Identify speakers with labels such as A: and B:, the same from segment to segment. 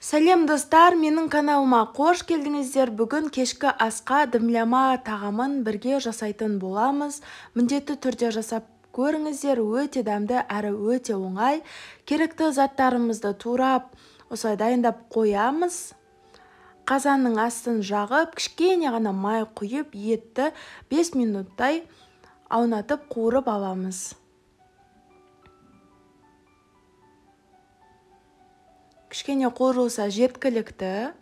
A: Сәлем достар, менің каналыма қош келдіңіздер. Бүгін кешкі асқа дымляма тағамын бірге жасайтын боламыз. Міндетті түрде жасап көріңіздер, өте дәмді әрі өте оңай. Керекті заттарымызды турап осылай дайындап қоямыз. Қазанның астын жағып, кішкене ғана май құйып, етті 5 минуттай аунатып қуырып аламыз. Кішкене қуырылса жеткілікті.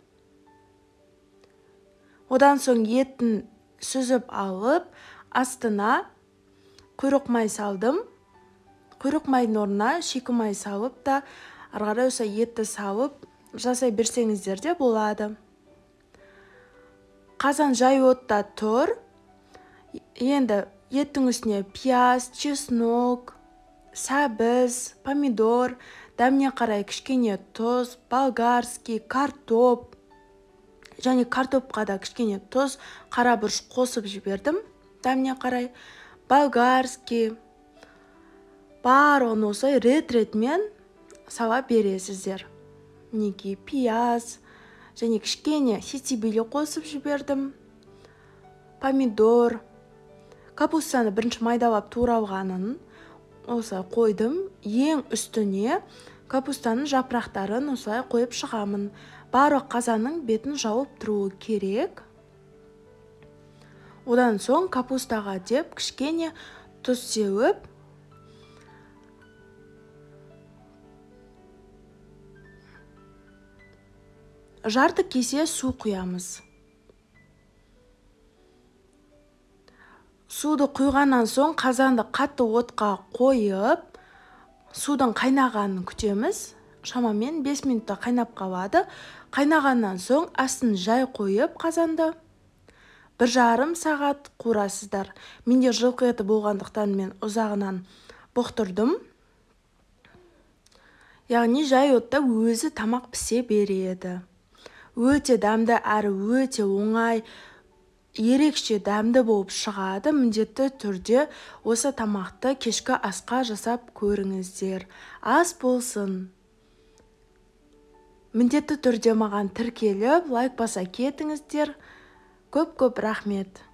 A: Одан соң етін сүзіп алып, астына құйрық май салдым. Құйрық майдың орнына шикі май салып та, ары қарай осы етті салып жасай берсеңіздер де болады. Қазан жай отта тұр. Енді еттің үстіне пияз, чеснок, сәбіз, помидор, дәміне қарай кішкене тұз, болгарский, картоп, және картопқа да кішкене тұз, қара бұрыш қосып жібердім. Дәміне қарай болгарский, барлығын осылай рет-ретмен сала бересіздер. Мінекей пияз, және кішкене сетибили қосып жібердім. Помидор, капустаны бірінші майдалап туралғанын осылай қойдым. Ең үстіне капустаның жапырақтарын осылай қойып шығамын. Барлық қазанның бетін жауып тұруы керек. Одан соң капустаға деп кішкене тұз сеуіп, жарты кесе су құямыз. Суды құйғаннан соң қазанды қатты отқа қойып, судың қайнағанын күтеміз. Шамамен 5 минутта қайнап қалады. Қайнағаннан соң астын жай қойып қазанды 1,5 сағат қуырасыздар. Менде жылқы еті болғандықтан мен ұзағынан бұқтырдым. Яғни жай отта өзі тамақ пісе береді. Өте дәмді әрі өте оңай, ерекше дәмді болып шығады. Міндетті түрде осы тамақты кешкі асқа жасап көріңіздер. Ас болсын. Міндетті түрде маған тіркеліп, лайк баса кетіңіздер. Көп-көп рахмет.